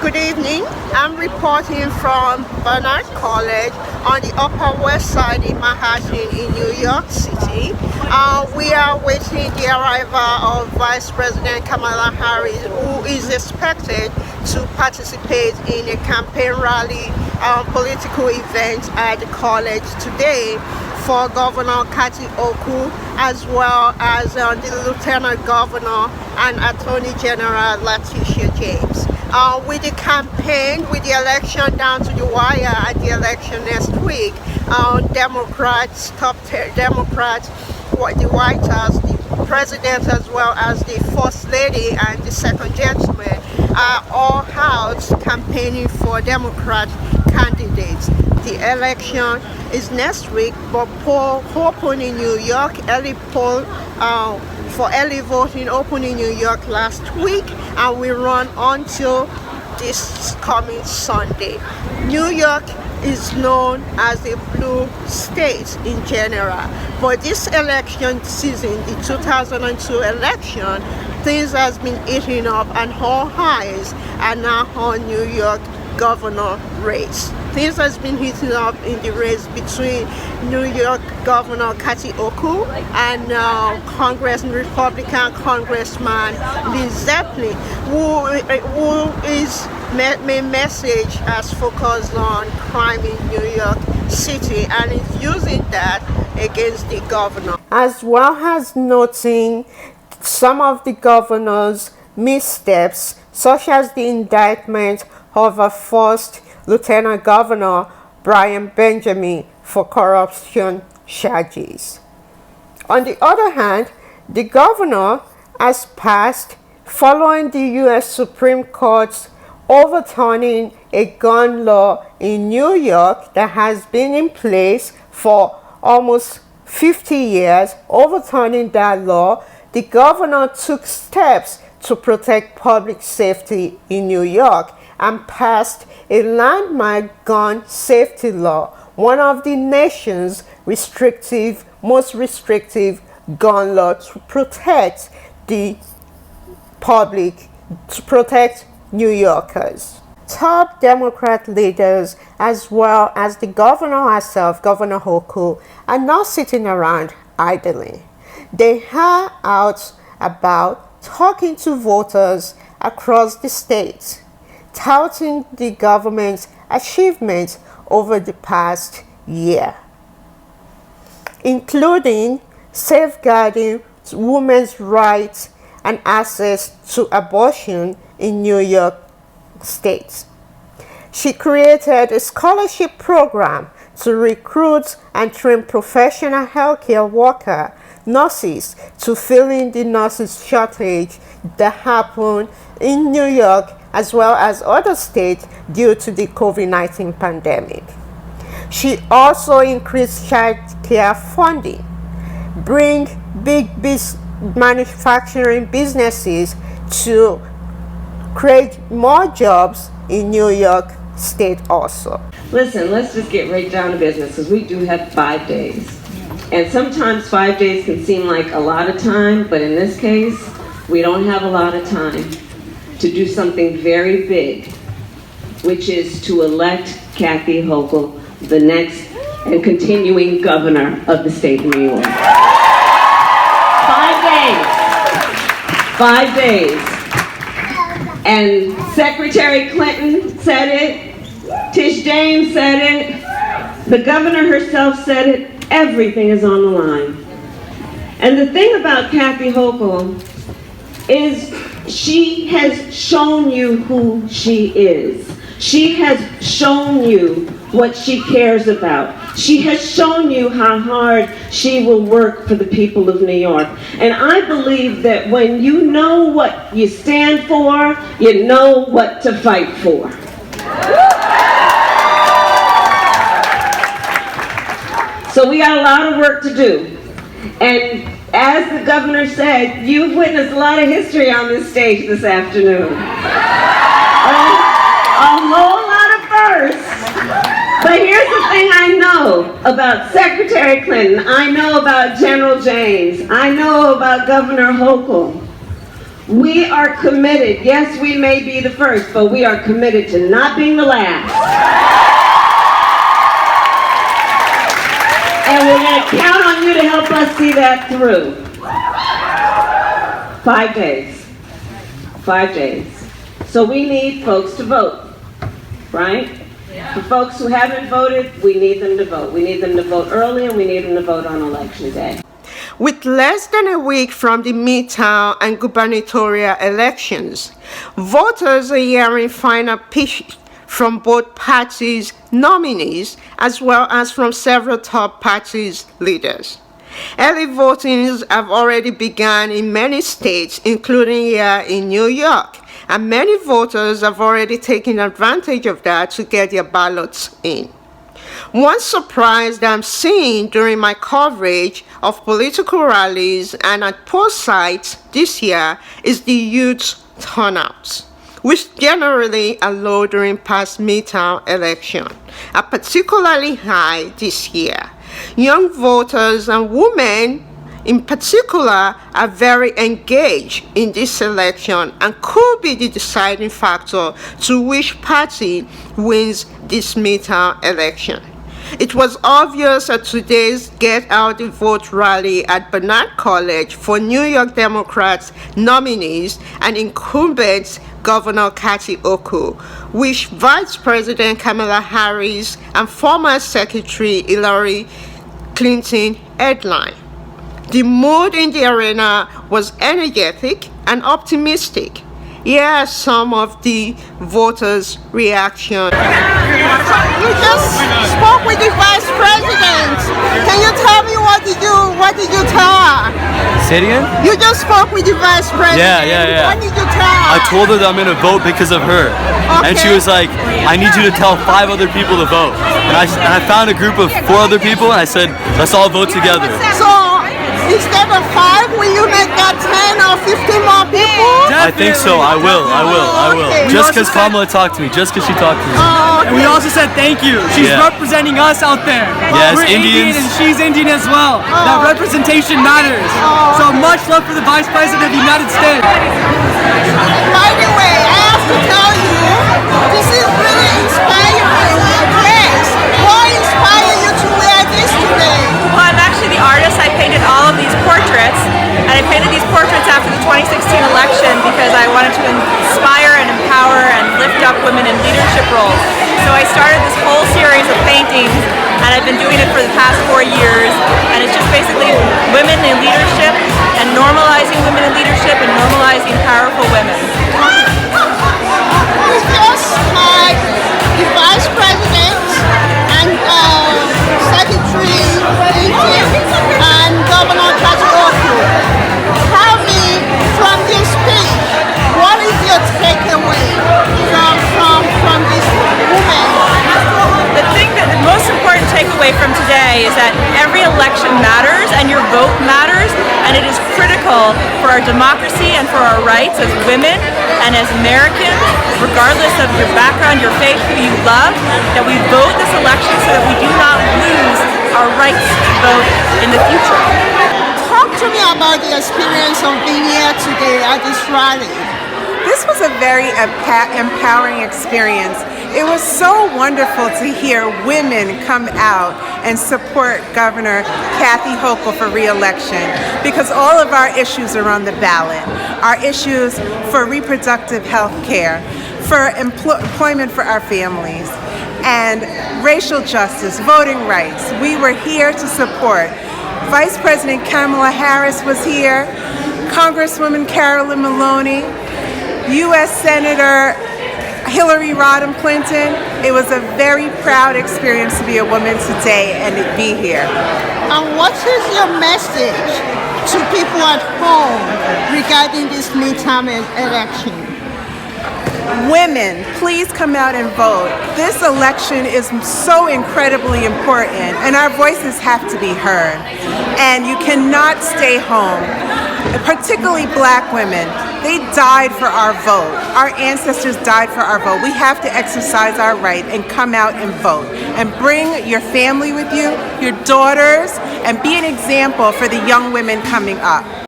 Good evening. I'm reporting from Barnard College on the Upper West Side in Manhattan in New York City. We are waiting the arrival of Vice President Kamala Harris, who is expected to participate in a campaign rally political event at the college today for Governor Kathy Hochul, as well as the Lieutenant Governor and Attorney General Letitia James. With the campaign, with the election down to the wire at the election next week, Democrats, Democrats, the White House, the President, as well as the First Lady and the Second Gentleman are all out campaigning for Democrat candidates. The election is next week, but poll opened in New York, early poll for early voting opened in New York last week, and we run until this coming Sunday. New York is known as the blue state in general, but this election season, the 2002 election, things has been eating up, and all eyes are now on New York governor race. Things has been heating up in the race between New York Governor Kathy Hochul and Republican Congressman Lee Zeppelin, who is main message has focused on crime in New York City and is using that against the governor, as well as noting some of the governor's missteps, such as the indictment of a first Lieutenant Governor Brian Benjamin for corruption charges. On the other hand, the governor has passed, following the U.S. Supreme Court's overturning a gun law in New York that has been in place for almost 50 years. Overturning that law, the governor took steps to protect public safety in New York and passed a landmark gun safety law, one of the nation's most restrictive gun laws to protect the public, to protect New Yorkers. Top Democrat leaders, as well as the governor herself, Governor Hochul, are not sitting around idly. They are out about talking to voters across the state, touting the government's achievements over the past year, including safeguarding women's rights and access to abortion in New York State. She created a scholarship program to recruit and train professional healthcare workers, nurses, to fill in the nurses shortage that happened in New York as well as other states due to the COVID-19 pandemic. She also increased child care funding, bring big manufacturing businesses to create more jobs in New York State also. Listen, let's just get right down to business, because we do have 5 days. And sometimes 5 days can seem like a lot of time, but in this case, we don't have a lot of time to do something very big, which is to elect Kathy Hochul, the next and continuing governor of the state of New York. 5 days. 5 days. And Secretary Clinton said it, Tish James said it, the governor herself said it, everything is on the line. And the thing about Kathy Hochul is she has shown you who she is. She has shown you what she cares about. She has shown you how hard she will work for the people of New York. And I believe that when you know what you stand for, you know what to fight for. So we got a lot of work to do. And as the governor said, you've witnessed a lot of history on this stage this afternoon. A whole lot of firsts. But here's the thing I know about Secretary Clinton. I know about General James. I know about Governor Hochul. We are committed. Yes, we may be the first, but we are committed to not being the last. And we're going to count on you to help us see that through. 5 days. 5 days. So we need folks to vote, right? For folks who haven't voted, we need them to vote. We need them to vote early, and we need them to vote on Election Day. With less than a week from the midterm and gubernatorial elections, voters are hearing final pitch from both parties' nominees as well as from several top parties' leaders. Early votings have already begun in many states, including here in New York, and many voters have already taken advantage of that to get their ballots in. One surprise that I'm seeing during my coverage of political rallies and at poll sites this year is the youth turnout, which generally are low during past midterm elections, are particularly high this year. Young voters and women in particular are very engaged in this election and could be the deciding factor to which party wins this midterm election. It was obvious at today's Get Out the Vote rally at Barnard College for New York Democrats nominees and incumbent Governor Kathy Hochul, which Vice President Kamala Harris and former Secretary Hillary Clinton headlined. The mood in the arena was energetic and optimistic. Here are some of the voters' reactions. You just spoke with the Vice President. Can you tell me what did you tell her? Say it again? You just spoke with the Vice President. Yeah. What did you tell her? I told her that I'm gonna vote because of her. Okay. And she was like, I need you to tell 5 other people to vote. And I found a group of 4 other people and I said, let's all vote together. So, instead of 5, will you make that 10 or 15 more people? I think so. I will. Okay. Just because Kamala talked to me. Just because she talked to me. And we also said thank you. She's representing us out there. Yes, We're Indians. Indian and she's Indian as well. That representation matters. So much love for the Vice President of the United States. By the way, I have to tell you, this is really inspiring. Yes. What inspired you to wear this today? Well, I'm actually the artist. I painted all of these portraits, and I painted these portraits after the 2016 election because I wanted to inspire and empower and lift up women in leadership roles. So I started this whole series of paintings, and I've been doing it for the past 4 years, and it's just basically women in leadership and normalizing women in leadership and normalizing powerful women. We just had the Vice President and Secretary Clinton and Governor Kathy Hochul. Tell me from this speech, what is your takeaway from this woman? The most important takeaway from today is that every election matters and your vote matters, and it is critical for our democracy and for our rights as women and as Americans, regardless of your background, your faith, who you love, that we vote this election so that we do not lose our rights to vote in the future. Talk to me about the experience of being here today at this rally. This was a very empowering experience. It was so wonderful to hear women come out and support Governor Kathy Hochul for re-election, because all of our issues are on the ballot. Our issues for reproductive health care, for employment for our families, and racial justice, voting rights. We were here to support. Vice President Kamala Harris was here, Congresswoman Carolyn Maloney, U.S. Senator Hillary Clinton. It was a very proud experience to be a woman today and to be here. And what is your message to people at home regarding this midterm election? Women, please come out and vote. This election is so incredibly important, and our voices have to be heard. And you cannot stay home, particularly Black women. They died for our vote. Our ancestors died for our vote. We have to exercise our right and come out and vote. And bring your family with you, your daughters, and be an example for the young women coming up.